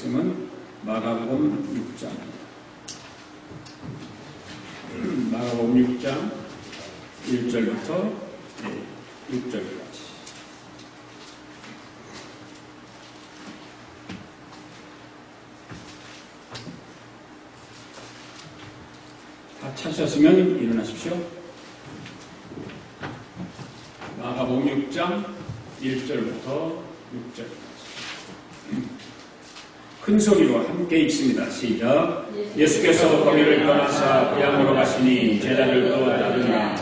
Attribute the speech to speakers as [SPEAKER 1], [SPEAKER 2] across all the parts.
[SPEAKER 1] 말씀은 마가복음 6장. 마가복음 6장 1절부터 6절까지. 다 찾으셨으면 일어나십시오. 마가복음 6장 1절부터 6절까지. 큰 소리로 함께 읽습니다. 시작. 예수께서 거기를 떠나사 고향으로 가시니 제자들도 따르니라.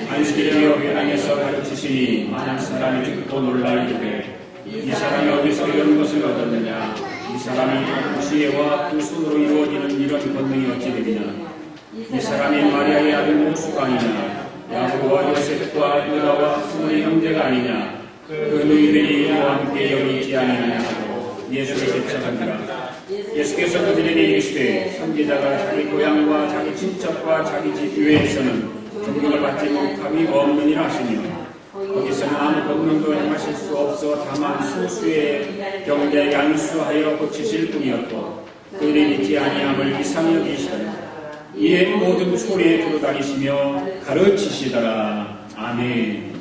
[SPEAKER 1] 안식일에 회당에서 가르치시니 많은 사람이 듣고 놀라 이르되 이 사람이 어디서 이런 것을 얻었느냐. 이 사람이 구시에와 두 손으로 이루어지는 이런 권능이 어찌 되느냐. 이 사람이 마리아의 아들 모수가 아니냐. 야고보와 요셉과 유다와 스물의 형제가 아니냐. 그 너희들이 이와 함께 여기 있지 아니하냐고 예수를 대적하니라. 예수께서 그들에게 이르시되 선지자가 자기 고향과 자기 친척과 자기 집 교회에서는 존경을 받지 못함이 없느니라 하시며 거기서는 아무 권능도 행하실 수 없어 다만 소수의 경제 양수하여 고치실 뿐이었고 그들이 믿지 아니함을 이상히 여기시더라. 이에 모든 소리에 들어다니시며 가르치시더라. 아멘.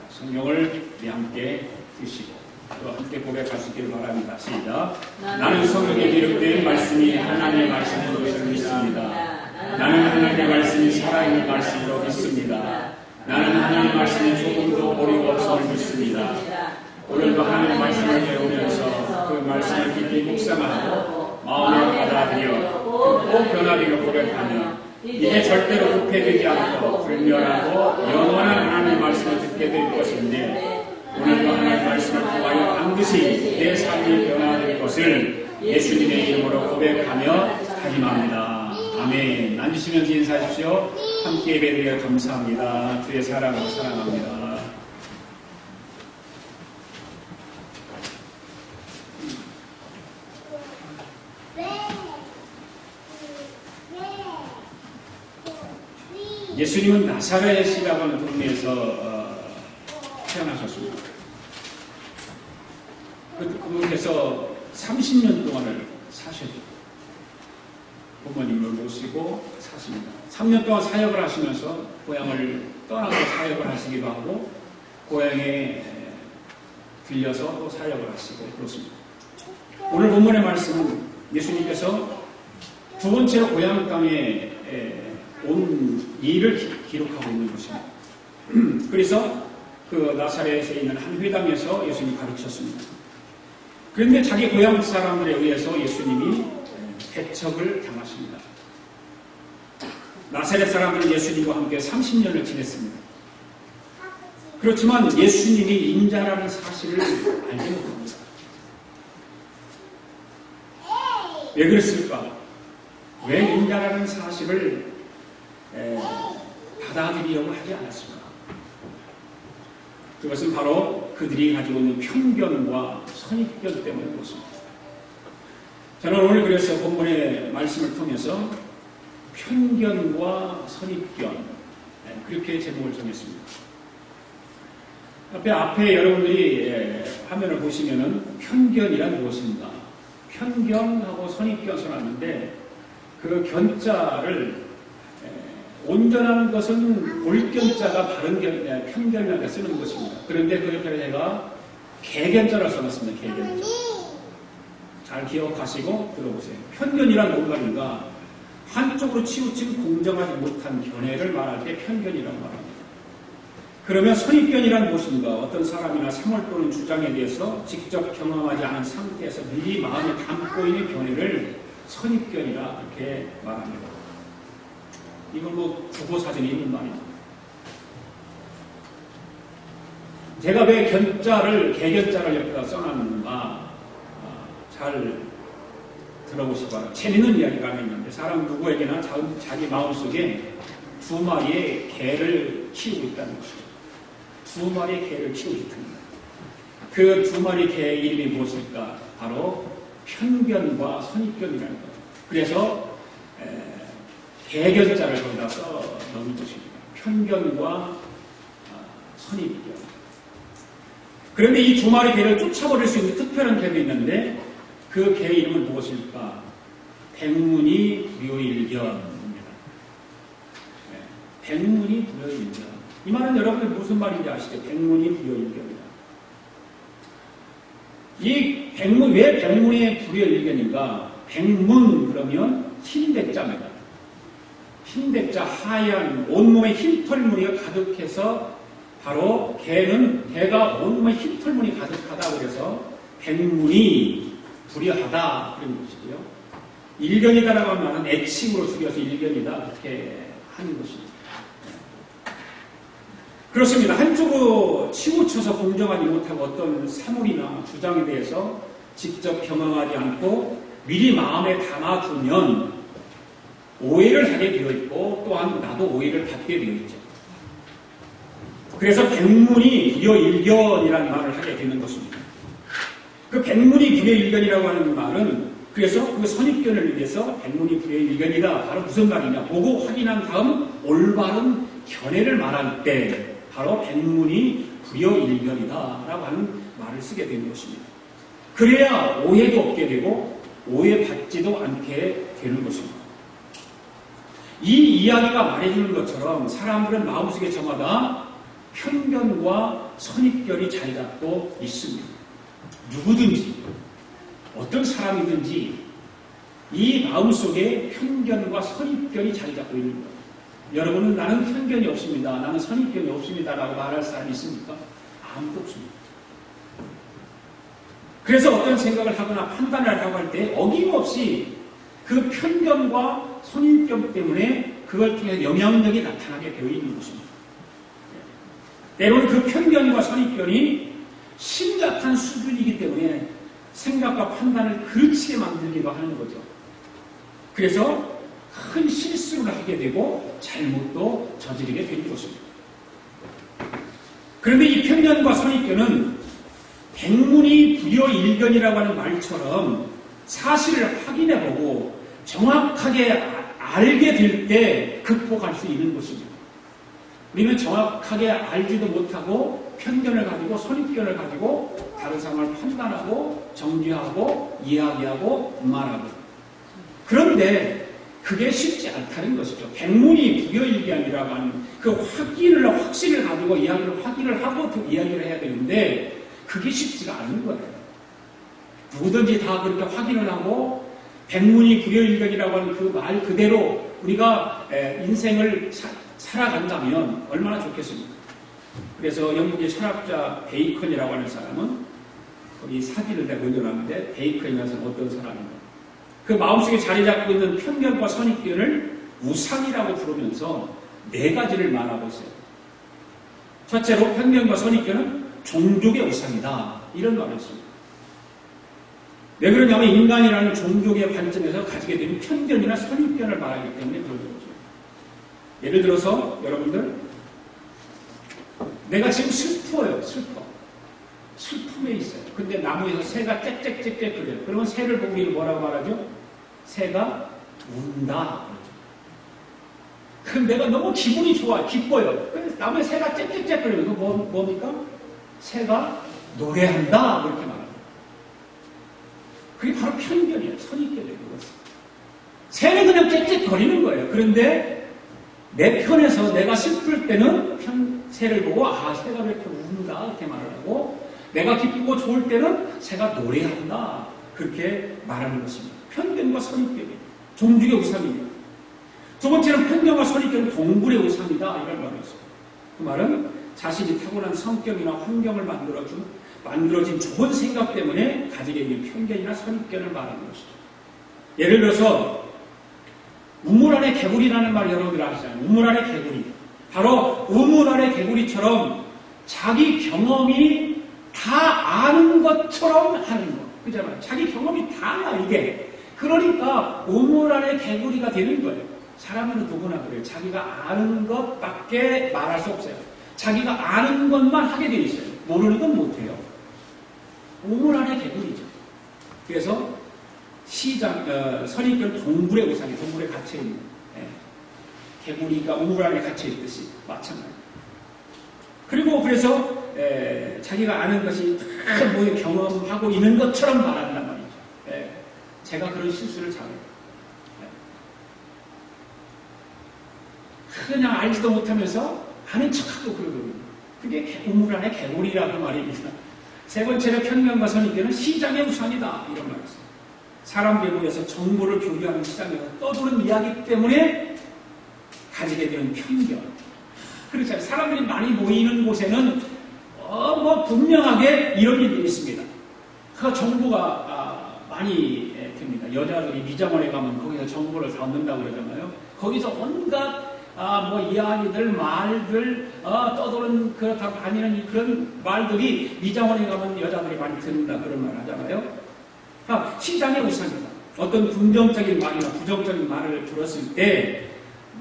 [SPEAKER 1] 성경을 우리 함께 드시고 또 함께 고백하시길 바랍니다. 시작. 나는 성경에 기록된 말씀이 하나님의 말씀인 것을 믿습니다. 나는 하나님의 말씀이 살아있는 말씀으로 믿습니다. 나는 하나님의 말씀에 조금도 오류가 없음을 믿습니다. 오늘도 하나님의 말씀을 배우면서 그 말씀을 깊이 묵상하고 마음으로 받아들여 꼭 변화되게 고백하며 이제 절대로 부패되지 않고 불멸하고 영원한 하나님의 말씀을 듣게 될 것인데 오늘도 하나님의 말씀을 통하여 반드시 내 삶이 변화될 것을 예수님의 이름으로 고백하며 다짐합니다. 아멘. 앉으시면서 인사하십시오. 함께 예배드려 감사합니다. 주의 사랑으로 사랑합니다. 예수님은 나사렛이라고 하는 동네에서 태어나셨습니다. 그분께서 30년 동안을 사셨죠. 부모님을 모시고 사십니다. 3년 동안 사역을 하시면서 고향을 떠나서 사역을 하시기도 하고 고향에 들려서 또 사역을 하시고 그렇습니다. 오늘 본문의 말씀은 예수님께서 두 번째로 고향 땅에 온 일을 기록하고 있는 것입니다. 그래서 그 나사렛에 있는 한 회당에서 예수님이 가르쳤습니다. 그런데 자기 고향 사람들에 의해서 예수님이 배척을 당하십니다. 나사렛 사람들은 예수님과 함께 30년을 지냈습니다. 그렇지만 예수님이 인자라는 사실을 알지 못합니다. 왜 그랬을까? 왜 인자라는 사실을 받아들이려고 하지 않았을까? 그것은 바로 그들이 가지고 있는 편견과 선입견 때문인 것입니다. 저는 오늘 그래서 본문의 말씀을 통해서 편견과 선입견 그렇게 제목을 정했습니다. 앞에 여러분들이 화면을 보시면은 편견이란 무엇인가? 편견하고 선입견 써놨는데 그 견자를 온전한 것은 볼견자가 바른 편견을 쓰는 것입니다. 그런데 그 옆에 제가 개견자를 써놨습니다. 개견자. 잘 기억하시고 들어보세요. 편견이란 뭔 말인가? 한쪽으로 치우친 공정하지 못한 견해를 말할 때 편견이라고 말합니다. 그러면 선입견이란 무엇인가? 어떤 사람이나 생활 또는 주장에 대해서 직접 경험하지 않은 상태에서 미리 마음에 담고 있는 견해를 선입견이라 그렇게 말합니다. 이건 뭐 국어사전에 있는 말입니다. 제가 왜 개견자를 옆에다 써놨는가 잘 들어보시기 바랍니다. 재밌는 이야기가 하나 있는데 사람 누구에게나 자기 마음속에 두 마리의 개를 키우고 있다는 것이죠. 두 마리의 개를 키우고 있습니다. 그 두 마리 개의 이름이 무엇일까? 바로 편견과 선입견이라는 거죠. 그래서 개견자를 거기다 써 넣은 것입니다. 편견과 선입견. 그런데 이 두 마리 개를 쫓아버릴 수 있는 특별한 개도 있는데 그 개의 이름은 무엇일까? 백문이 불효일견입니다. 백문이 불효일견. 이 말은 여러분들 무슨 말인지 아시죠? 백문이 불효일견이다. 이 백문, 왜 백문이 불효일견인가? 백문 그러면 흰백자입니다. 흰백자, 하얀, 온몸에 흰털무늬가 가득해서 바로 개가 온몸에 흰털무늬 가득하다 그래서 백문이 불효하다 그런 것이고요. 일견이다라고 하는 말은 애칭으로 줄여서 일견이다 그렇게 하는 것입니다. 그렇습니다. 한쪽으로 치우쳐서 공정하지 못하고 어떤 사물이나 주장에 대해서 직접 경험하지 않고 미리 마음에 담아두면 오해를 하게 되어 있고 또한 나도 오해를 받게 되어 있죠. 그래서 백문이 불효일견이라는 말을 하게 되는 것입니다. 그 백문이 불효일견이라고 하는 말은 그래서 그 선입견을 위해서 백문이 불효일견이다. 바로 무슨 말이냐. 보고 확인한 다음 올바른 견해를 말할 때 바로 백문이 불효일견이다 라고 하는 말을 쓰게 되는 것입니다. 그래야 오해도 없게 되고 오해받지도 않게 되는 것입니다. 이 이야기가 말해주는 것처럼 사람들은 마음속에 저마다 편견과 선입견이 자리 잡고 있습니다. 누구든지 어떤 사람이든지 이 마음속에 편견과 선입견이 자리 잡고 있는 거예요. 여러분은 나는 편견이 없습니다. 나는 선입견이 없습니다. 라고 말할 사람이 있습니까? 아무도 없습니다. 그래서 어떤 생각을 하거나 판단을 하고 할 때 어김없이 그 편견과 선입견 때문에 그걸 통해 영향력이 나타나게 되어 있는 것입니다. 때로는 그 편견과 선입견이 심각한 수준이기 때문에 생각과 판단을 그르치게 만들기도 하는 거죠. 그래서 큰 실수를 하게 되고 잘못도 저지르게 되는 것입니다. 그런데 이 편견과 선입견은 백문이 불효일견이라고 하는 말처럼 사실을 확인해보고 정확하게 알게 될 때 극복할 수 있는 것입니다. 우리는 정확하게 알지도 못하고 편견을 가지고 선입견을 가지고 다른 사람을 판단하고 정죄하고 이야기하고 말하고 그런데 그게 쉽지 않다는 것이죠. 백문이 불효일견이라고 하는 그 확신을 가지고 이야기를 확인을 하고 그 이야기를 해야 되는데 그게 쉽지가 않은 거예요. 누구든지 다 그렇게 확인을 하고 백문이 불효일견이라고 하는 그 말 그대로 우리가 인생을 살아간다면 얼마나 좋겠습니까? 그래서 영국의 철학자 베이컨이라고 하는 사람은 거기 사진을 내가 올려놨는데 베이컨이라는 사람은 어떤 사람인가? 그 마음속에 자리 잡고 있는 편견과 선입견을 우상이라고 부르면서 4가지를 말하고 있어요. 첫째로 편견과 선입견은 종족의 우상이다. 이런 말을 했습니다. 왜 그러냐면 인간이라는 종족의 관점에서 가지게 되는 편견이나 선입견을 말하기 때문에 그런 거죠. 예를 들어서 여러분들 내가 지금 슬퍼요. 슬픔에 있어요. 근데 나무에서 새가 짹짹짹짹 그래요. 그러면 새를 보고 우리는 뭐라고 말하죠? 새가 운다. 그럼 내가 너무 기분이 좋아, 기뻐요. 그래서 나무에 새가 짹짹짹 그래요. 그거 뭡니까? 새가 노래한다. 그렇게 말합니다. 그게 바로 편견이에요. 선입견이에요. 그것은. 새는 그냥 짹짹거리는 거예요. 그런데 내 편에서 내가 슬플 때는 새를 보고 새가 왜 이렇게 운다. 이렇게 말을 하고 내가 기쁘고 좋을 때는 새가 노래한다. 그렇게 말하는 것입니다. 편견과 선입견이에요. 종족의 우상입니다. 두 번째는 편견과 선입견은 동물의 우상이다. 이런 말을 했어요. 그 말은 자신이 타고난 성격이나 환경을 만들어진 좋은 생각 때문에 가지게 있는 편견이나 선입견을 말하는 것이죠. 예를 들어서 우물 안의 개구리라는 말 여러분들 아시잖아요. 우물 안의 개구리. 바로 우물 안의 개구리처럼 자기 경험이 다 아는 것처럼 하는 거. 그잖아요. 자기 경험이 다야 이게. 그러니까 우물 안의 개구리가 되는 거예요. 사람은 누구나 그래요. 자기가 아는 것밖에 말할 수 없어요. 자기가 아는 것만 하게 돼 있어요. 모르는 건 못해요. 우물 안의 개구리죠. 그래서 선입견 동물의 우상이 동물에 갇혀있는 개구리가 우물 안에 갇혀있듯이 마찬가지예요. 그리고 그래서 자기가 아는 것이 다 경험하고 있는 것처럼 말한단 말이죠. 제가 그런 실수를 잘해요. 그냥 알지도 못하면서 아는 척하고 그러거든요. 그게 우물 안에 개구리라는 말입니다. 세 번째로 편견과 선입견은 시장의 우상이다. 이런 말이 있어요. 사람들이 모여서 정보를 교류하는 시장에서 떠도는 이야기 때문에 가지게 되는 편견. 그렇잖아요. 사람들이 많이 모이는 곳에는 분명하게 이런 일이 있습니다. 그 정보가 많이 됩니다. 여자들이 미장원에 가면 거기서 정보를 얻는다고 그러잖아요. 거기서 온갖 이야기들, 말들, 떠도는, 그렇다고 다니는 그런 말들이 미장원에 가면 여자들이 많이 듣는다, 그런 말 하잖아요. 시장의 우상이다. 어떤 긍정적인 말이나 부정적인 말을 들었을 때,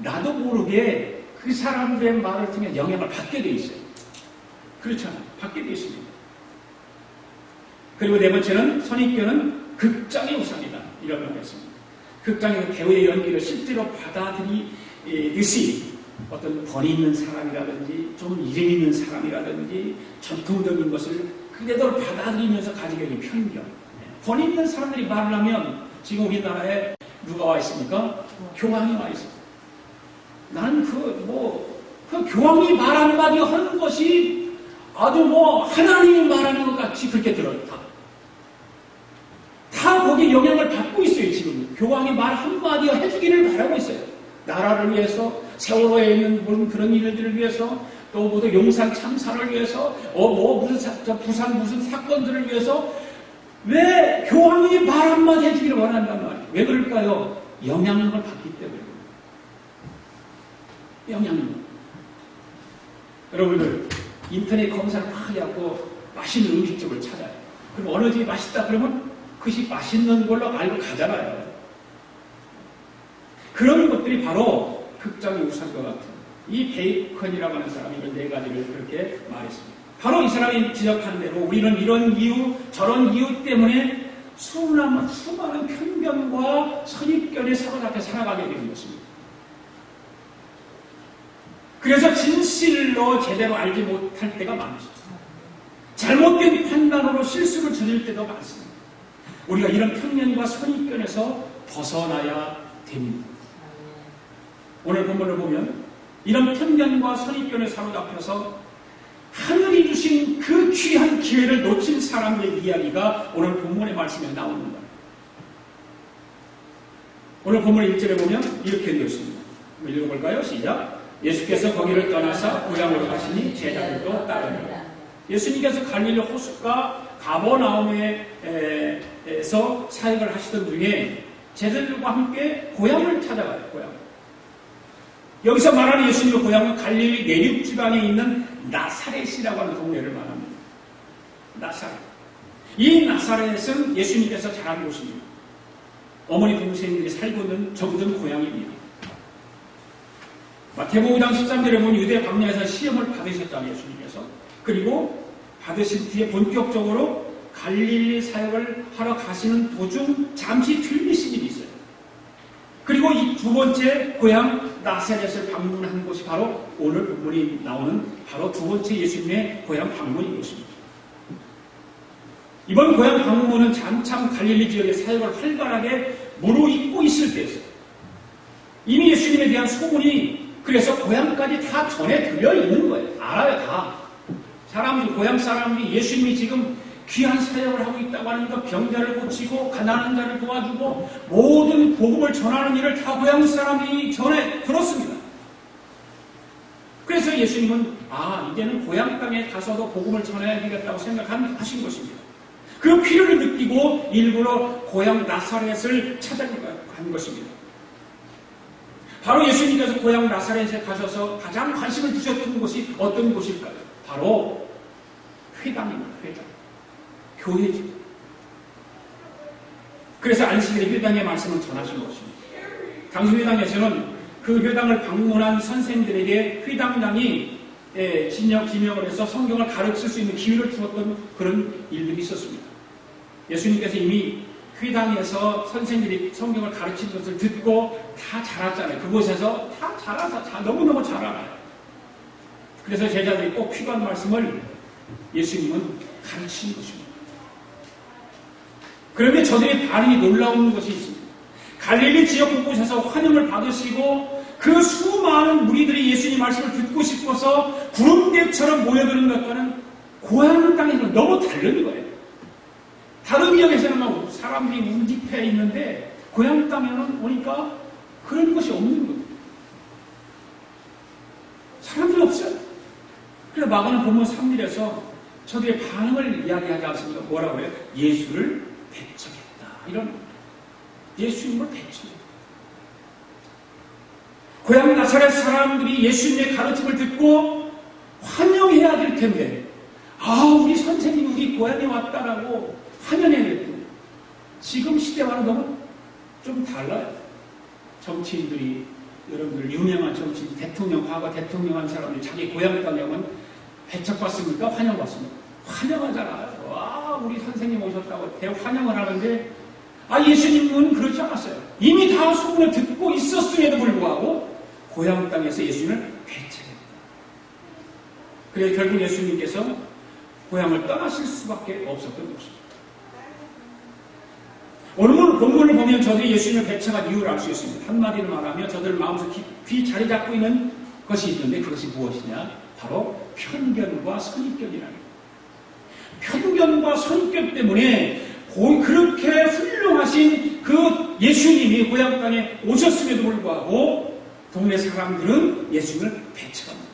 [SPEAKER 1] 나도 모르게 그 사람들의 말을 통해 영향을 받게 돼 있어요. 그렇잖아요. 받게 돼 있습니다. 그리고 네 번째는, 선입견은 극장의 우상이다. 이런 말을 했습니다. 극장에서 배우의 연기를 실제로 받아들이듯이 어떤 권위 있는 사람이라든지 좀 이름 있는 사람이라든지 전통적인 것을 그대로 받아들이면서 가지게 된 편견. 권위 있는 사람들이 말을 하면 지금 우리나라에 누가 와 있습니까? 교황이 와 있습니다. 나는 그 교황이 말 한마디 하는 것이 아주 하나님이 말하는 것 같이 그렇게 들어요. 다 거기에 영향을 받고 있어요, 지금. 교황이 말 한마디 해주기를 바라고 있어요. 나라를 위해서, 세월호에 있는 그런 일들을 위해서, 또 모두 용산 참사를 위해서, 부산 무슨 사건들을 위해서, 왜 교황이 말 한마디 해주기를 원한단 말이에요? 왜 그럴까요? 영향력을 받기 때문에. 영향력. 여러분들, 인터넷 검사를 막 해갖고 맛있는 음식점을 찾아요. 그럼 어느 집이 맛있다 그러면 그것이 맛있는 걸로 알고 가잖아요. 그런 것들이 바로 극장의 우상과 같은 이 베이컨이라고 하는 사람이 이런 네 가지를 그렇게 말했습니다. 바로 이 사람이 지적한 대로 우리는 이런 이유, 저런 이유 때문에 수많은 편견과 선입견에 사로잡혀 살아가게 되는 것입니다. 그래서 진실로 제대로 알지 못할 때가 많습니다. 잘못된 판단으로 실수를 저질 때도 많습니다. 우리가 이런 편견과 선입견에서 벗어나야 됩니다. 오늘 본문을 보면 이런 편견과 선입견에 사로잡혀서 하늘이 주신 그 귀한 기회를 놓친 사람의 이야기가 오늘 본문의 말씀에 나옵니다. 오늘 본문 1절에 보면 이렇게 되어 있습니다. 읽어볼까요? 시작. 예수께서 거기를 떠나서 고향으로 가시니 제자들도 따르니라. 예수님께서 갈릴리 호숫가 가버나움에서 사역을 하시던 중에 제자들과 함께 고향을 찾아가요. 고향. 여기서 말하는 예수님의 고향은 갈릴리 내륙 지방에 있는 나사렛이라고 하는 동네를 말합니다. 나사렛. 이 나사렛은 예수님께서 자란 곳입니다. 어머니 동생들이 살고 있는 정든 고향입니다. 마태복음 5장 13절에 보면 유대 광야에서 시험을 받으셨잖아요, 예수님께서. 그리고 받으신 뒤에 본격적으로 갈릴리 사역을 하러 가시는 도중 잠시 들리신 일이 있어요. 그리고 이 두 번째 고향 나사렛을 방문한 곳이 바로 오늘 본문이 나오는 바로 두 번째 예수님의 고향 방문인 곳입니다. 이번 고향 방문은 한참 갈릴리 지역의 사역을 활발하게 무르익고 있을 때였어요. 이미 예수님에 대한 소문이 그래서 고향까지 다 전해 들려 있는 거예요. 알아요, 다. 사람들이, 고향 사람들이 예수님이 지금 귀한 사역을 하고 있다고 하니까 병자를 고치고 가난한 자를 도와주고 모든 복음을 전하는 일을 다 고향 사람이 전해 들었습니다. 그래서 예수님은 이제는 고향 땅에 가서도 복음을 전해야 되겠다고 생각하신 것입니다. 그 필요를 느끼고 일부러 고향 나사렛을 찾아간 것입니다. 바로 예수님께서 고향 나사렛에 가셔서 가장 관심을 두셨던 곳이 어떤 곳일까요? 바로 회당입니다. 회당. 교회죠. 그래서 안식일에 회당의 말씀을 전하신 것입니다. 당시 회당에서는 그 회당을 방문한 선생들에게 회당장이 진역, 지명을 해서 성경을 가르칠 수 있는 기회를 주었던 그런 일들이 있었습니다. 예수님께서 이미 회당에서 선생들이 성경을 가르치는 것을 듣고 다 자랐잖아요. 그곳에서 다 자라서 너무너무 잘 알아요. 그래서 제자들이 꼭 필요한 말씀을 예수님은 가르치는 것입니다.
[SPEAKER 2] 그런데 저들의 반응이 놀라운 것이 있습니다. 갈릴리 지역 곳곳에서 환영을 받으시고 그 수많은 무리들이 예수님 말씀을 듣고 싶어서 구름대처럼 모여드는 것과는 고향 땅에는 너무 다른 거예요. 다른 지역에서는 막 사람들이 운집해 있는데 고향 땅에는 오니까 그런 것이 없는 거예요. 사람들이 없어요. 그래서 마가는 본문 3절에서 저들의 반응을 이야기하지 않습니까? 뭐라고 해요? 예수를 배척했다. 이런 예수님을 배척했다. 고향 나사렛 사람들이 예수님의 가르침을 듣고 환영해야 될 텐데 우리 선생님이 우리 고향에 왔다라고 환영해야 될 텐데 지금 시대와는 너무 좀 달라요. 정치인들이 여러분들 유명한 정치인 대통령 과거 대통령 한 사람들이 자기 고향 땅에 오면 배척받습니까? 환영받습니까? 환영하잖아요. 와 우리 선생님 오셨다고 대환영을 하는데 예수님은 그렇지 않았어요. 이미 다 소문을 듣고 있었음에도 불구하고 고향 땅에서 예수님을 배척했다. 그래서 결국 예수님께서 고향을 떠나실 수밖에 없었던 것입니다. 오늘 본문을 보면 저들이 예수님을 배척한 이유를 알 수 있습니다. 한마디로 말하면 저들 마음속 깊이 자리 잡고 있는 것이 있는데 그것이 무엇이냐? 바로 편견과 선입견이라는 거예요. 편견과 선입견 때문에 그렇게 훌륭하신 그 예수님이 고향 땅에 오셨음에도 불구하고 동네 사람들은 예수님을 배척합니다.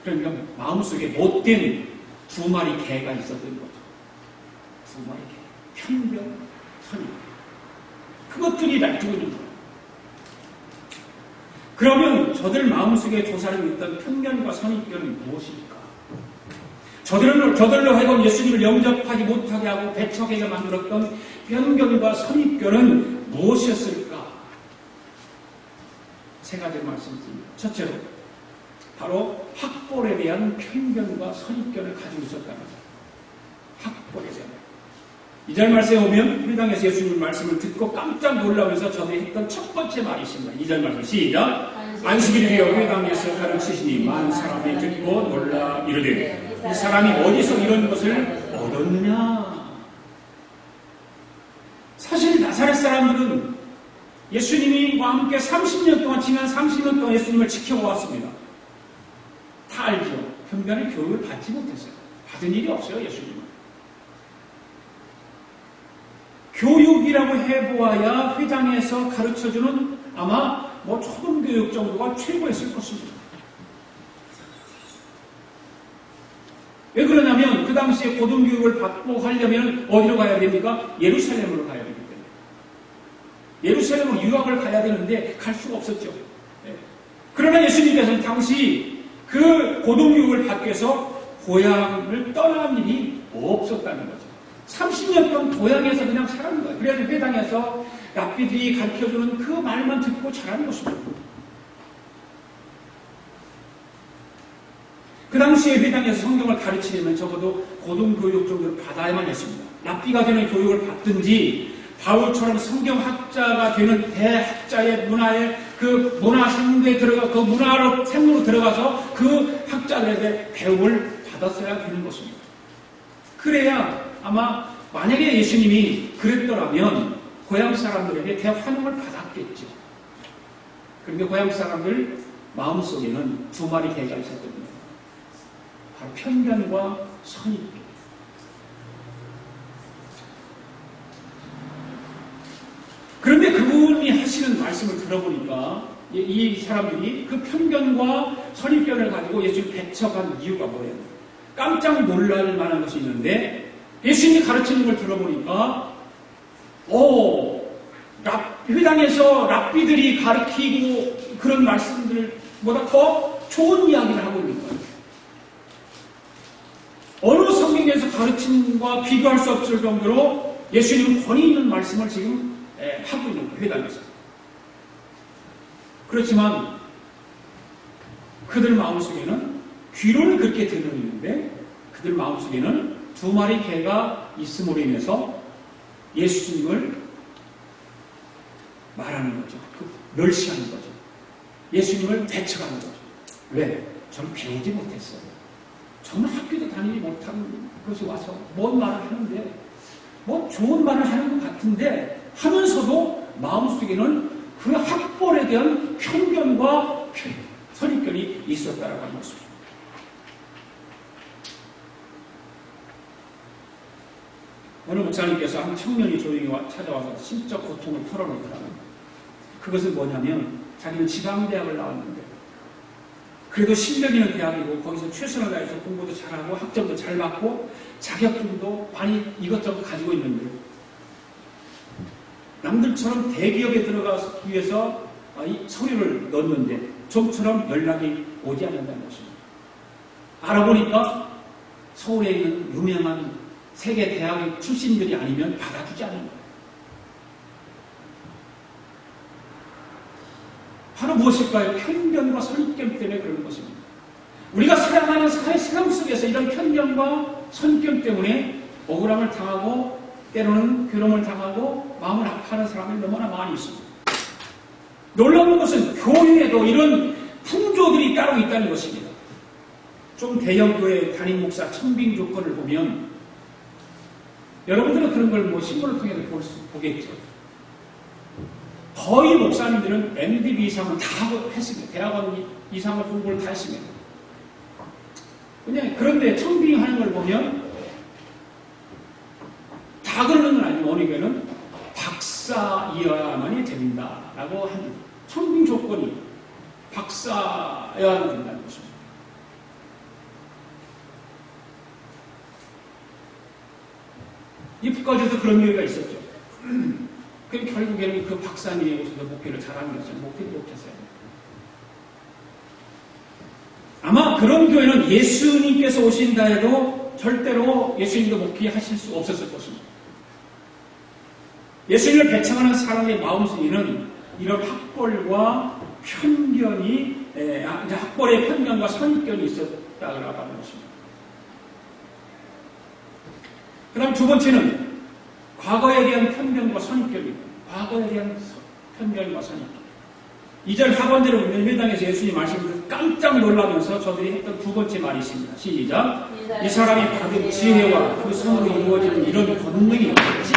[SPEAKER 2] 그러니까 마음속에 못된 두 마리 개가 있었던 거죠. 두 마리 개. 편견, 선입견. 그것들이 날뛰고 있는 거예요. 그러면 저들 마음속에 조사를 있던 편견과 선입견은 무엇입니까? 저들로 하여금 예수님을 영접하지 못하게 하고 배척하게 만들었던 편견과 선입견은 무엇이었을까? 세 가지를 말씀드립니다. 첫째로 바로 학벌에 대한 편견과 선입견을 가지고 있었다는 거예요. 학벌에 대한. 2절 말씀에 오면 회당에서 예수님 말씀을 듣고 깜짝 놀라면서 저들이 했던 첫 번째 말이 있습니다. 2절 말씀 시작. 안식일에 회당에서 가르치시니 많은 사람이 듣고 놀라 이르되 이 사람이 어디서 이런 것을 얻었느냐. 사실 나사렛 사람들은 예수님과 함께 30년 동안 지난 30년 동안 예수님을 지켜왔습니다. 다 알죠. 편견의 교육을 받지 못했어요. 받은 일이 없어요. 예수님은. 교육이라고 해보아야 회당에서 가르쳐주는 아마 초등교육 정도가 최고였을 것입니다. 왜 그러냐면 그 당시에 고등교육을 받고 하려면 어디로 가야 됩니까? 예루살렘으로 가야 되기 때문에. 예루살렘으로 유학을 가야 되는데 갈 수가 없었죠. 그러나 예수님께서는 당시 그 고등교육을 받기 위해서 고향을 떠난 일이 없었다는 거죠. 30년 동안 고향에서 그냥 살았는 거예요. 그래서 회당에서 랍비들이 가르쳐주는 그 말만 듣고 자라는 것입니다. 그 당시에 회당에서 성경을 가르치려면 적어도 고등교육 정도를 받아야만 했습니다. 랍비가 되는 교육을 받든지 바울처럼 성경학자가 되는 대학자의 문화에 그 문화생도에 들어가 그 문화로 생으로 들어가서 그 학자들에게 배움을 받았어야 되는 것입니다. 그래야 아마 만약에 예수님이 그랬더라면 고향 사람들에게 대환영을 받았겠죠. 그런데 고향 사람들 마음속에는 두 마리 개가 있었던 겁니다. 바로 편견과 선입견. 그런데 그분이 하시는 말씀을 들어보니까 이 사람들이 그 편견과 선입견을 가지고 예수님 배척한 이유가 뭐예요? 깜짝 놀랄 만한 것이 있는데 예수님이 가르치는 걸 들어보니까 회당에서 랍비들이 가르치고 그런 말씀들보다 더 좋은 이야기를 하고 있는 거예요. 어느 성경에서 가르침과 비교할 수 없을 정도로 예수님은 권위 있는 말씀을 지금 하고 있는 거예요. 회당에서. 그렇지만 그들 마음속에는 귀로는 그렇게 들리는데 그들 마음속에는 두 마리 개가 있음으로 인해서 예수님을 말하는 거죠. 멸시하는 거죠. 예수님을 배척하는 거죠. 왜? 저는 배우지 못했어요. 저는 학교도 다니지 못한 것이 와서 뭔 말을 하는데 뭐 좋은 말을 하는 것 같은데 하면서도 마음속에는 그 학벌에 대한 편견과 선입견이 있었다라고 하는 것입니다. 어느 목사님께서 한 청년이 조용히 찾아와서 심적 고통을 털어놓더라고요. 그것은 뭐냐면 자기는 지방대학을 나왔는데 그래도 실력 있는 대학이고 거기서 최선을 다해서 공부도 잘하고 학점도 잘 받고 자격증도 많이 이것저것 가지고 있는데 남들처럼 대기업에 들어가기 위해서 이 서류를 넣었는데 좀처럼 연락이 오지 않는다는 것입니다. 알아보니까 서울에 있는 유명한 세계 대학 출신들이 아니면 받아주지 않는 거예요. 바로 무엇일까요? 편견과 선입견 때문에 그런 것입니다. 우리가 살아가는 사회 세상 속에서 이런 편견과 선입견 때문에 억울함을 당하고 때로는 괴로움을 당하고 마음을 아파하는 사람이 너무나 많이 있습니다. 놀라운 것은 교회에도 이런 풍조들이 따로 있다는 것입니다. 좀 대형 교회 담임 목사 청빙 조건을 보면 여러분들은 그런 걸 뭐 신문을 통해서 보겠죠. 거의 목사님들은 MDB 이상을 다 하고 했습니다. 대학원 이상을 공부를 다 했습니다. 그런데 청빙하는 걸 보면 다 그러는 건 아니고 어느 교회는 박사이어야만이 된다라고 하는 청빙 조건이 박사여야만 된다는 것입니다. 이 북가주에서 그런 교회가 있었죠. 그럼 결국에는 그 박사님이 오셔서 목회를 잘하는 것을 목회를 못했어요. 아마 그런 교회는 예수님께서 오신다 해도 절대로 예수님도 목회하실 수 없었을 것입니다. 예수님을 배척하는 사람의 마음속에는 이런 학벌과 편견이, 학벌의 편견과 선입견이 있었다고 하는 것입니다. 그 다음 두 번째는 과거에 대한 편견과 선입견입니다. 과거에 대한 편견과 선입견. 2절 하반절에 보면 회당에서 예수님 말씀을 깜짝 놀라면서 저들이 했던 두 번째 말이 있습니다. 시작. 이 사람이 받은 지혜와 그 손으로 이루어지는 이런 권능이 없지?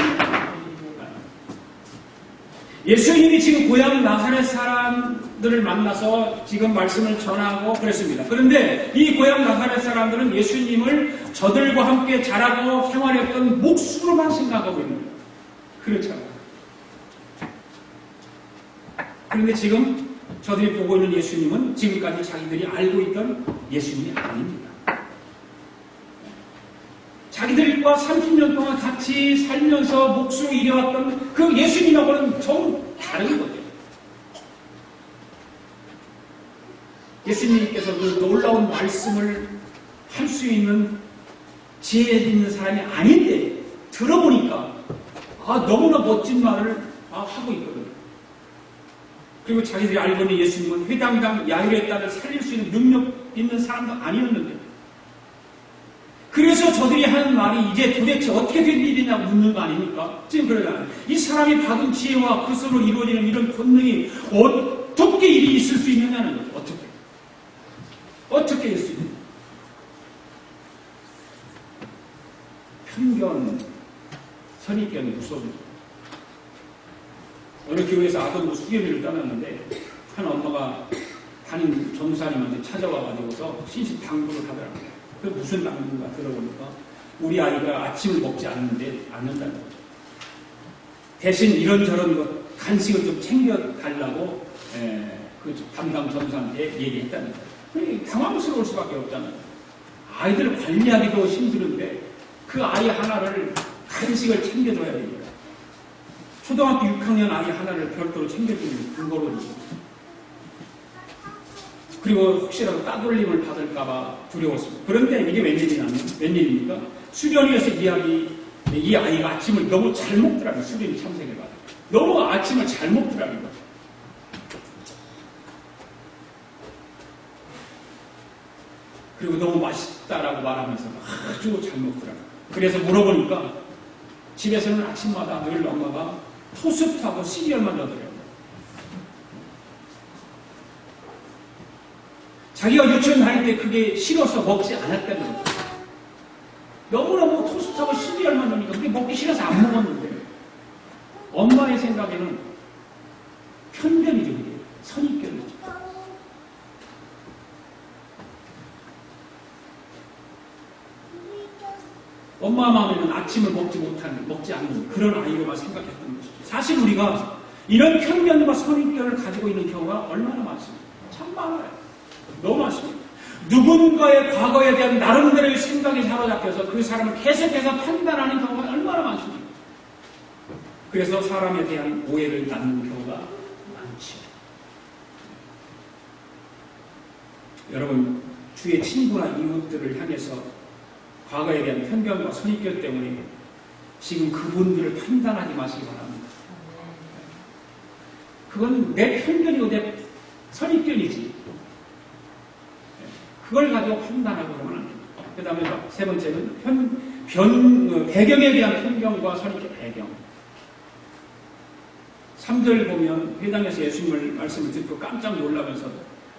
[SPEAKER 2] 예수님이 지금 고향 나사렛 사람들을 만나서 지금 말씀을 전하고 그랬습니다. 그런데 이 고향 나사렛 사람들은 예수님을 저들과 함께 자라고 생활했던 몫으로만 생각하고 있는 거예요. 그렇잖아요. 그런데 지금 저들이 보고 있는 예수님은 지금까지 자기들이 알고 있던 예수님이 아닙니다. 자기들과 30년 동안 같이 살면서 몫으로 일해왔던 그 예수님하고는 좀 다른 거죠. 예수님께서 그 놀라운 말씀을 할 수 있는 지혜 있는 사람이 아닌데 들어보니까 너무나 멋진 말을 하고 있거든요. 그리고 자기들이 알고 있는 예수님은 회당당 야일의 딸을 살릴 수 있는 능력 있는 사람도 아니었는데 그래서 저들이 하는 말이 이제 도대체 어떻게 된 일이냐고 묻는 거 아닙니까? 지금 그러잖아요. 이 사람이 받은 지혜와 그 손으로 이루어지는 이런 권능이 어떻게 일이 있을 수 있느냐는 거죠. 어떻게 있을 수 있느냐. 편견, 선입견이 무서워요. 어느 교회에서 아동부 수련회를 떠났는데 한 엄마가 담임 전사님한테 찾아와가지고서 신신당부를 하더라고요. 그 무슨 당부인가 들어보니까 우리 아이가 아침을 먹지 않는다는 거죠. 대신 이런저런 것 간식을 좀 챙겨달라고 그 담당 전사한테 얘기했다는 거예요. 당황스러울 수밖에 없잖아요. 아이들을 관리하기도 힘들은데 그 아이 하나를 간식을 챙겨줘야 됩니다. 초등학교 6학년 아이 하나를 별도로 챙겨주는 근거로입니다. 그리고 혹시라도 따돌림을 받을까봐 두려웠습니다. 그런데 이게 웬일입니까? 수련회에서 이 아이가 아침을 너무 잘 먹더라고요. 수련회 참석해가 너무 아침을 잘 먹더라고요. 그리고 너무 맛있다라고 말하면서 아주 잘 먹더라고요. 그래서 물어보니까 집에서는 아침마다 늘 엄마가 토스트하고 시리얼만 넣어드려요. 자기가 유치원 다닐 때 그게 싫어서 먹지 않았다는 거죠. 너무너무 토스트하고 시리얼만 넣으니까 그게 먹기 싫어서 안 먹었는데 엄마의 생각에는 편견이죠. 그게 선입견이죠. 엄마 마음에는 아침을 먹지 않는 그런 아이로만 생각했던 것이죠. 사실 우리가 이런 편견과 선입견을 가지고 있는 경우가 얼마나 많습니다. 참 많아요. 너무 많습니다. 누군가의 과거에 대한 나름대로의 생각이 사로잡혀서 그 사람을 계속해서 판단하는 경우가 얼마나 많습니다. 그래서 사람에 대한 오해를 낳는 경우가 많죠. 여러분, 주의 친구나 이웃들을 향해서 과거에 대한 편견과 선입견 때문에 지금 그분들을 판단하지 마시기 바랍니다. 그건 내 편견이고 내 선입견이지. 그걸 가지고 판단하고 그러면 안 됩니다. 그 다음에 세 번째는 배경에 대한 편견과 선입견 배경. 3절 보면 회당에서 예수님을 말씀을 듣고 깜짝 놀라면서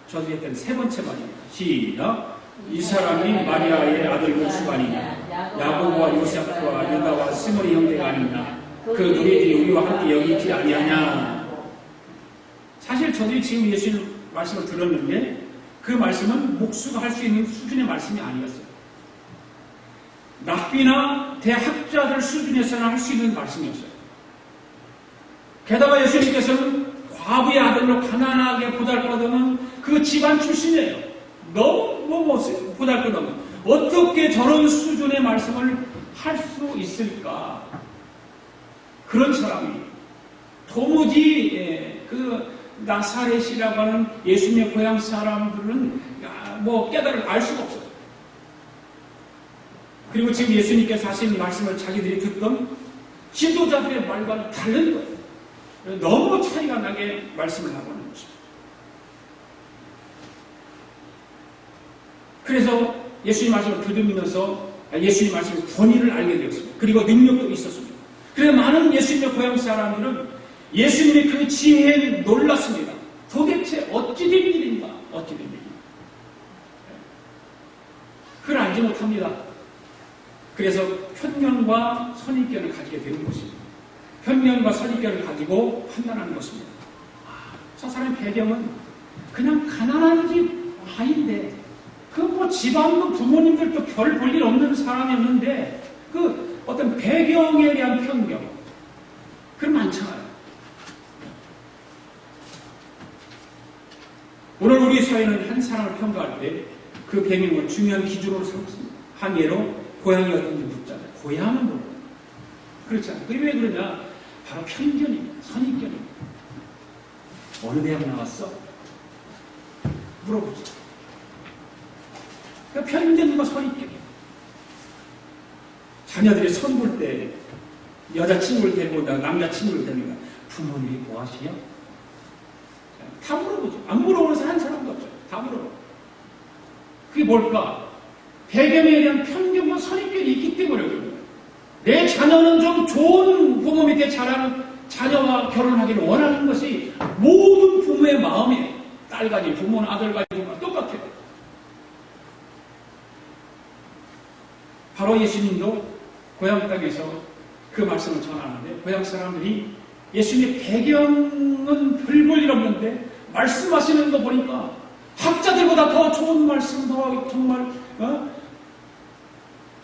[SPEAKER 2] 저도 했던 세 번째 말입니다. 시작. 이 사람이 마리아의 아들 요셉 아니냐? 야고보와 요셉과 유다와 시몬의 형제가 아니냐? 그 누리들이 우리와 함께 여기 있지 아니하냐? 사실 저들이 지금 예수님 말씀을 들었는데 그 말씀은 목수가 할 수 있는 수준의 말씀이 아니었어요. 랍비나 대학자들 수준에서는 할 수 있는 말씀이었어요. 게다가 예수님께서는 과부의 아들로 가난하게 보잘것없는 그 집안 출신이에요. 너무 보잘것없는. 어떻게 저런 수준의 말씀을 할 수 있을까? 그런 사람이 도무지 그 나사렛이라고 하는 예수님의 고향 사람들은 깨달을 알 수가 없어요. 그리고 지금 예수님께서 하신 말씀을 자기들이 듣던 지도자들의 말과는 다른 거예요. 너무 차이가 나게 말씀을 하고 있는 것입니다. 그래서 예수님 말씀을 들으면서 예수님 말씀의 권위를 알게 되었습니다. 그리고 능력도 있었습니다. 그래서 많은 예수님의 고향 사람들은 예수님의 그 지혜에 놀랐습니다. 도대체 어찌 된 일인가? 어찌 된 일인가? 그걸 알지 못합니다. 그래서 편견과 선입견을 가지게 되는 것입니다. 편견과 선입견을 가지고 판단하는 것입니다. 저 사람의 배경은 그냥 가난한 집 아이인데 집안도 부모님들도 별 볼 일 없는 사람이었는데 그 어떤 배경에 대한 편견 그런 많잖아요. 오늘 우리 사회는 한 사람을 평가할 때 그 배경을 중요한 기준으로 삼습니다. 한 예로 고향이 어딘지 묻잖아요. 고향은 뭐예요? 그렇지 않아요. 그게 왜 그러냐? 바로 편견입니다. 선입견입니다. 어느 대학 나왔어? 물어보죠. 그러니까 편견과 선입견이에요. 자녀들이 선 볼 때 여자친구를 데리고 온다, 남자친구를 데리고 온다. 부모님이 뭐 하시냐? 다 물어보죠. 안 물어보는 사람 한 사람도 없죠. 다 물어보죠. 그게 뭘까? 배경에 대한 편견과 선입견이 있기 때문에 그런 거예요. 내 자녀는 좀 좋은 부모 밑에 자라는 자녀와 결혼하기를 원하는 것이 모든 부모의 마음이에요. 딸 가진 부모는 아들 가진 부모는 똑같아요. 바로 예수님도 고향 땅에서 그 말씀을 전하는데 고향 사람들이 예수님의 배경은 별 볼 일 없는데 말씀하시는 거 보니까 학자들보다 더 좋은 말씀, 더 정말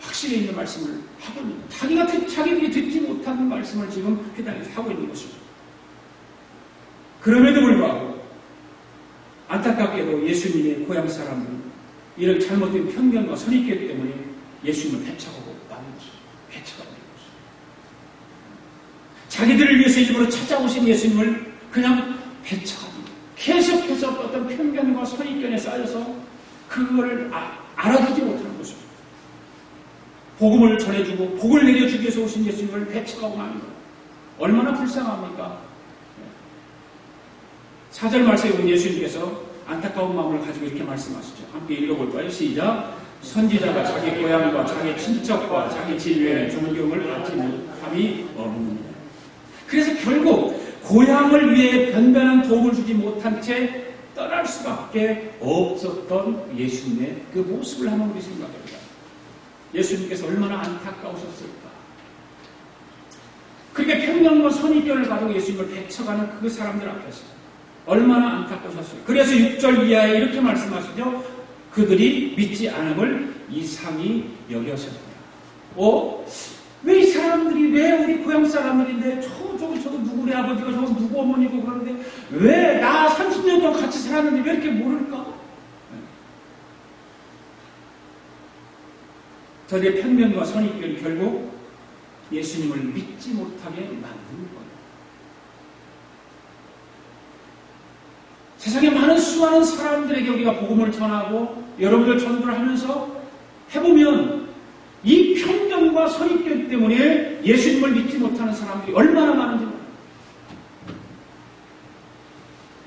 [SPEAKER 2] 확실히 있는 말씀을 하고 있는 거예요. 자기들이 듣지 못하는 말씀을 지금 회당에서 하고 있는 것입니다. 그럼에도 불구하고 안타깝게도 예수님의 고향 사람들은 이런 잘못된 편견과 선입견 때문에 예수님을 배척하고 나는 것입니다. 배척하고 있는 것입니다. 자기들을 위해서 일부러 찾아오신 예수님을 그냥 배척합니다. 계속해서 어떤 편견과 선입견에 쌓여서 그걸 알아주지 못하는 것입니다. 복음을 전해주고 복을 내려주기 위해서 오신 예수님을 배척하고 마는 것. 얼마나 불쌍합니까? 4절 말씀에 보면 예수님께서 안타까운 마음을 가지고 이렇게 말씀하시죠. 함께 읽어볼까요? 시작. 선지자가 자기 고향과 자기 친척과 자기 진료에 존경을 받지 못함이 없느니라. 그래서 결국 고향을 위해 변변한 도움을 주지 못한 채 떠날 수밖에 없었던 예수님의 그 모습을 한번 우리 생각해보자. 예수님께서 얼마나 안타까우셨을까. 그렇게 편견과 선입견을 가지고 예수님을 배척하는 그 사람들 앞에서 얼마나 안타까우셨어요. 그래서 6절 이하에 이렇게 말씀하시죠. 그들이 믿지 않음을 이상히 여겼습니다. 왜 이 사람들이, 왜 우리 고향 사람들인데, 저도 누구 우리 아버지가, 저거 누구 어머니고 그러는데, 왜 나 30년 동안 같이 살았는데 왜 이렇게 모를까? 저들의 편견과 선입견이 결국 예수님을 믿지 못하게 만드는 거예요. 세상에 많은 수많은 사람들에게 우리가 복음을 전하고 여러분들 전도를 하면서 해보면 이 편견과 선입견 때문에 예수님을 믿지 못하는 사람들이 얼마나 많은지 몰라요.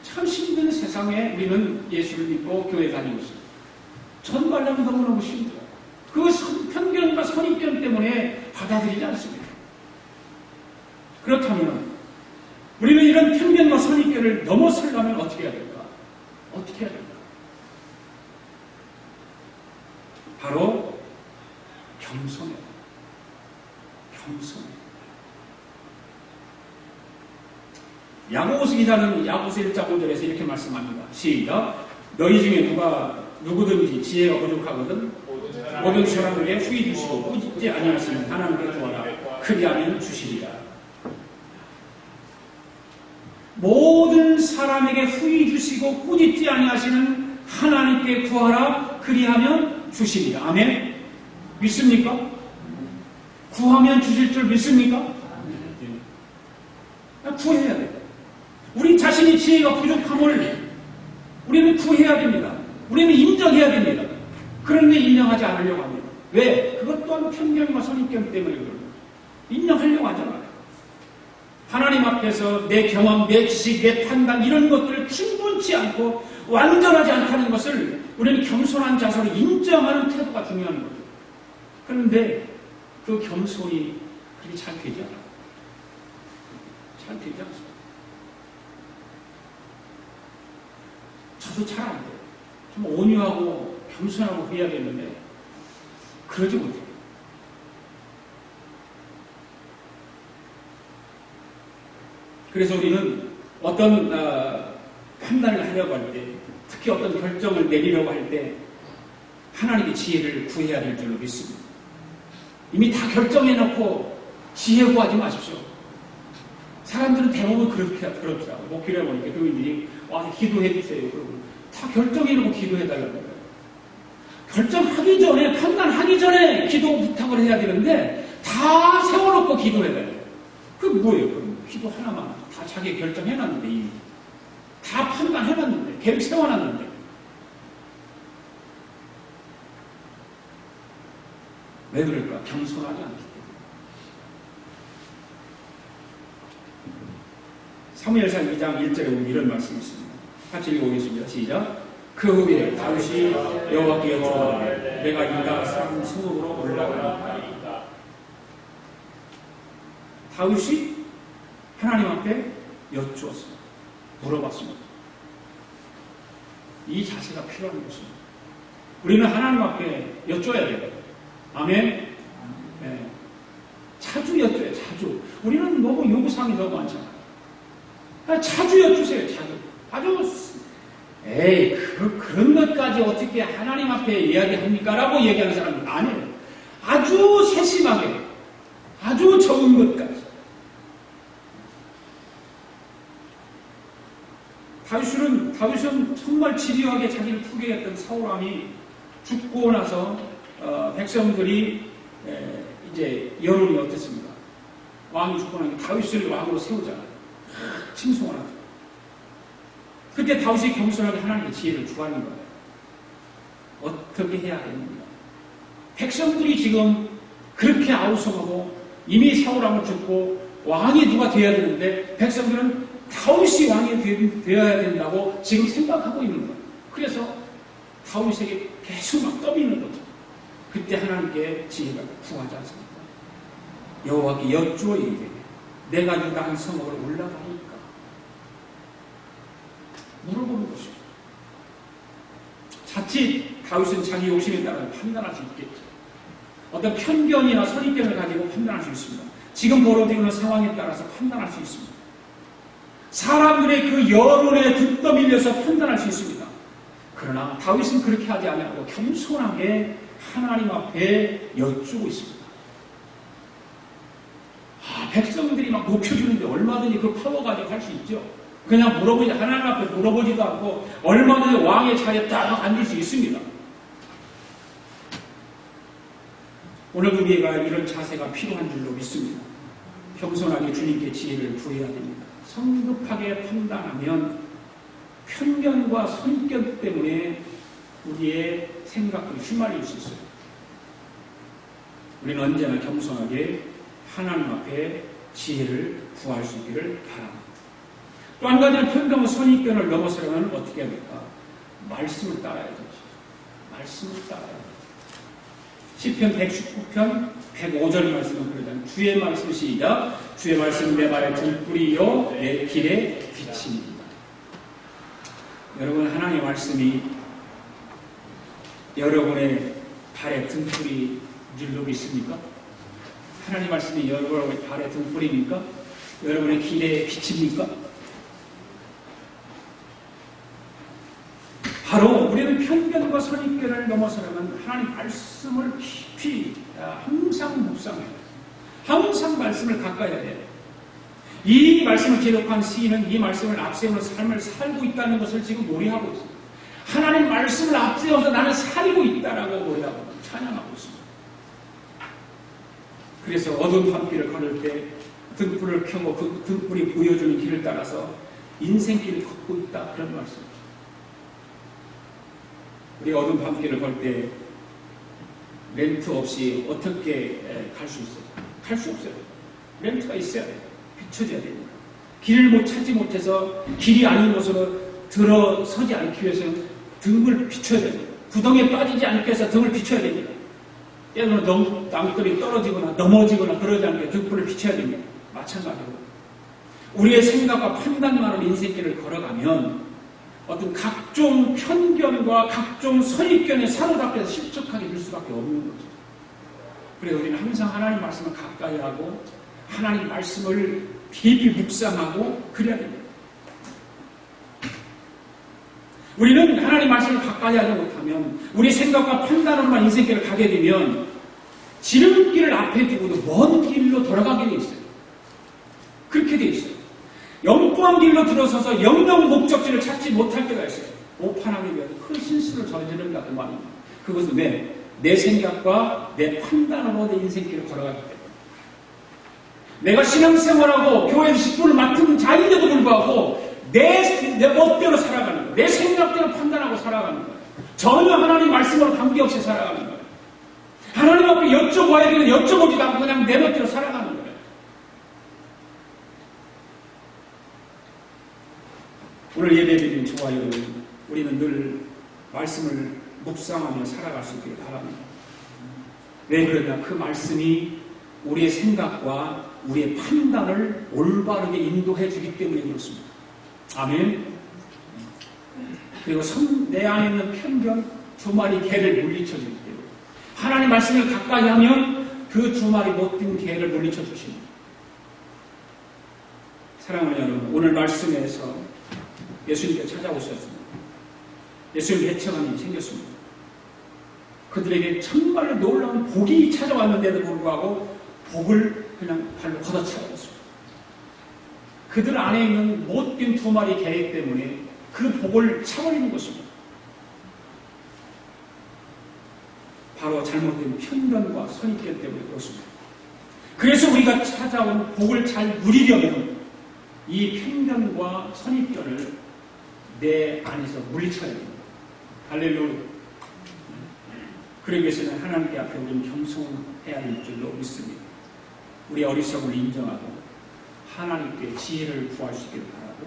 [SPEAKER 2] 참 힘든 세상에 우리는 예수를 믿고 교회 다니고 있습니다. 전도하려면 너무너무 힘들어요. 그 편견과 선입견 때문에 받아들이지 않습니다. 그렇다면 우리는 이런 편견과 선입견을 넘어서려면 어떻게 해야 될까? 어떻게 해야 될까? 바로 겸손해요. 겸손해요. 야고보서 기자는 야고보서 1장 5절에서 이렇게 말씀합니다. 시작. 너희 중에 누구든지 지혜가 부족하거든 모든 사람에게 후히 주시고 꾸짖지 아니하시는 하나님께 구하라. 그리하면 주시리라. 모든 사람에게 후히 주시고 꾸짖지 아니하시는 하나님께 구하라. 그리하면 주시리라. 아멘. 믿습니까? 구하면 주실 줄 믿습니까? 구해야 돼요. 우리 자신이 지혜가 부족함을 우리는 구해야 됩니다. 우리는 인정해야 됩니다. 그런데 인정하지 않으려고 합니다. 왜? 그것 또한 편견과 선입견 때문에 그럽니다. 인정하려고 하잖아요. 하나님 앞에서 내 경험, 내 지식, 내 판단 이런 것들을 충분치 않고 완전하지 않다는 것을 우리는 겸손한 자세로 인정하는 태도가 중요한 거죠. 그런데 그 겸손이 그렇게 잘 되지 않아요. 잘 되지 않습니다. 저도 잘 안 돼요. 좀 온유하고 겸손하고 그래야 되는데 그러지 못해요. 그래서 우리는 어떤 판단을 하려고 할 때, 특히 어떤 결정을 내리려고 할 때 하나님의 지혜를 구해야 될 줄로 믿습니다. 이미 다 결정해놓고 지혜 구하지 마십시오. 사람들은 대부분 그렇더라고요. 목회를 보니까 교인들이 와서 기도해 주세요. 그러고 다 결정해놓고 기도해달라고 해요. 결정하기 전에, 판단하기 전에 기도 부탁을 해야 되는데 다 세워놓고 기도해달라고 해요. 그게 뭐예요? 그럼 기도 하나만 다 자기 결정해놨는데 이미 다 판단해놨는데 계획 세워놨는데 왜 그럴까? 겸손하지 않기 때문에. 사무엘상 2장 1절에 보면 이런 말씀이 있습니다. 같이 읽어보겠습니다. 시작. 그 후에 다윗이 여호와께 여쭈어가되 내가 유다 산 성읍으로 올라가리이다. 다윗이 하나님 앞에 여쭈었습니다. 물어봤습니다. 이 자세가 필요한 것입니다. 우리는 하나님 앞에 여쭈어야 돼요. 아멘. 네. 자주 여쭈어요. 자주. 우리는 너무 요구사항이 너무 많잖아요. 자주 여쭈세요. 자주. 아주 에이 그런 것까지 어떻게 하나님 앞에 이야기합니까? 라고 얘기하는 사람은 아니에요. 아주 세심하게 아주 적은 것까지. 다윗은 정말 집요하게 자기를 투기했던 사울왕이 죽고 나서 백성들이 이제 여론이 어땠습니까? 왕이 죽고 나니까 다윗을 왕으로 세우잖아요. 칭송을 하죠. 그때 다윗이 겸손하게 하나님의 지혜를 구하는 거예요. 어떻게 해야 되는가? 백성들이 지금 그렇게 아우성하고 이미 사울왕을 죽고 왕이 누가 되어야 되는데 백성들은 다윗이 왕이 되어야 된다고 지금 생각하고 있는 거예요. 그래서 다윗에게 계속 막 떠미는 거죠. 그때 하나님께 지혜가 구하지 않습니까? 여호와께 여쭈어 이르되 내가 유다 한 성읍으로 올라가니까 물어보는 것입니다. 자칫 다윗은 자기 욕심에 따라 판단할 수 있겠죠. 어떤 편견이나 선입견을 가지고 판단할 수 있습니다. 지금 벌어지고 있는 상황에 따라서 판단할 수 있습니다. 사람들의 그 여론에 듣떠밀려서 판단할 수 있습니다. 그러나 다윗은 그렇게 하지 않고 겸손하게 하나님 앞에 여쭈고 있습니다. 백성들이 막 높여주는데 얼마든지 그 파워 가지고 할 수 있죠. 그냥 하나님 앞에 물어보지도 않고 얼마든지 왕의 자리에 딱 앉을 수 있습니다. 오늘도 우리가 이런 자세가 필요한 줄로 믿습니다. 겸손하게 주님께 지혜를 구해야 됩니다. 성급하게 판단하면 편견과 선견 때문에 우리의 생각을 휘말릴 수 있어요. 우리는 언제나 겸손하게 하나님 앞에 지혜를 구할 수 있기를 바랍니다. 또 한 가지는 편견과 선입견을 넘어서려면 어떻게 해야 될까? 말씀을 따라야 되죠. 말씀을 따라야 돼요. 시편 119편 105절 말씀은 그러잖아요. 주의 말씀 시작. 주의 말씀 내 발의 등불이요 내 길의 빛입니다. 여러분, 하나님의 말씀이 여러분의 발의 등불이 줄로 있습니까? 하나님 말씀이 여러분의 발의 등불입니까? 여러분의 길의 빛입니까? 바로 우리는 편견과 선입견을 넘어서려면 하나님 말씀을 깊이 항상 묵상해야 돼요. 항상 말씀을 가까이 해야 돼요. 이 말씀을 기록한 시인은 이 말씀을 앞세우는 삶을 살고 있다는 것을 지금 노래하고 있습니다. 하나님 말씀을 앞세워서 나는 살고 있다라고 노래하고 찬양하고 있습니다. 그래서 어두운 밤길을 걸을 때 등불을 켜고 그 등불이 보여주는 길을 따라서 인생길을 걷고 있다, 그런 말씀입니다. 우리 어두운 밤길을 걸 때 렌트 없이 어떻게 갈 수 있어요? 갈 수 없어요. 렌트가 있어야 돼요. 비춰져야 됩니다. 길을 찾지 못해서 길이 아닌 곳으로 들어서지 않기 위해서 등을 비춰야 됩니다. 구덩이에 빠지지 않기 위해서 등을 비춰야 됩니다. 때로는 남들이 떨어지거나 넘어지거나 그러지 않게 등불을 비춰야 됩니다. 마찬가지로 우리의 생각과 판단만으로 인생길을 걸어가면 어떤 각종 편견과 각종 선입견에 사로잡혀서 실족하게 될 수밖에 없는 거죠. 그래서 우리는 항상 하나님 말씀을 가까이 하고 하나님 말씀을 깊이 묵상하고 그래야 됩니다. 우리는 하나님 말씀을 가까이 하지 못하면 우리 생각과 판단으로만 인생길을 가게 되면 지름길을 앞에 두고도 먼 길로 돌아가게 돼 있어요. 그렇게 돼 있어요. 영구한 길로 들어서서 영영 목적지를 찾지 못할 때가 있어요. 오판하기 위해서 큰 실수를 저지른다 그 말입니다. 그것은 내 생각과 내 판단으로 내 인생길을 걸어가기 때문에 내가 신앙생활하고 교회에서 식구를 맡은 자인데도 불구하고 내 멋대로 살아가는 거예요. 내 생각대로 판단하고 살아가는 거예요. 전혀 하나님 말씀으로 관계없이 살아가는 거예요. 하나님 앞에 여쭤봐야 되는 여쭤보지도 않고 그냥 내 멋대로 살아가는 거예요. 오늘 예배드린 저와 여러분, 우리는 늘 말씀을 묵상하며 살아갈 수 있기를 바랍니다. 왜 그러냐? 그 말씀이 우리의 생각과 우리의 판단을 올바르게 인도해 주기 때문에 그렇습니다. 아멘. 그리고 내 안에 있는 편견 두 마리 개를 물리쳐 주기 때문에 하나님 말씀을 가까이 하면 그 두 마리 못된 개를 물리쳐 주십니다. 사랑하는 여러분, 오늘 말씀에서 예수님께 찾아오셨습니다. 예수님 개척함이 생겼습니다. 그들에게 정말로 놀라운 복이 찾아왔는데도 불구하고 복을 그냥 발로 걷어차버렸습니다. 그들 안에 있는 못된 두 마리 개 때문에 그 복을 차버리는 것입니다. 바로 잘못된 편견과 선입견 때문에 그렇습니다. 그래서 우리가 찾아온 복을 잘 누리려면 이 편견과 선입견을 내 안에서 물리쳐야 됩니다. 할렐루야. 그러기 위해서는 하나님께 앞에 우리는 겸손해야 할 줄로 믿습니다. 우리 어리석음을 인정하고 하나님께 지혜를 구할 수 있기를 바라고,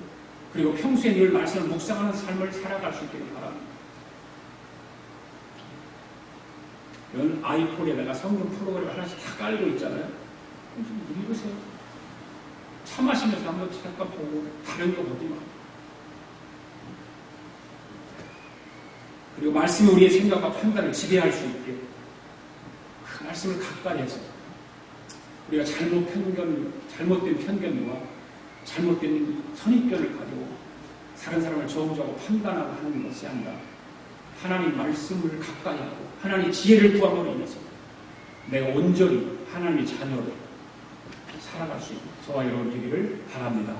[SPEAKER 2] 그리고 평소에 늘 말씀을 묵상하는 삶을 살아갈 수 있기를 바랍니다. 이런 아이폰에다가 성경 프로그램 하나씩 다 깔고 있잖아요. 좀 읽으세요. 차 마시면서 한번 잠깐 보고 다른 거 보지 마. 그리고 말씀이 우리의 생각과 판단을 지배할 수 있게 그 말씀을 가까이 해서 우리가 잘못된 편견과 잘못된 선입견을 가지고 다른 사람을 저우자고 판단하고 하는 것이 아니라 하나님 말씀을 가까이 하고 하나님 지혜를 구함으로 인해서 내가 온전히 하나님의 자녀로 살아갈 수 있는 저와 여러분 되기를 바랍니다.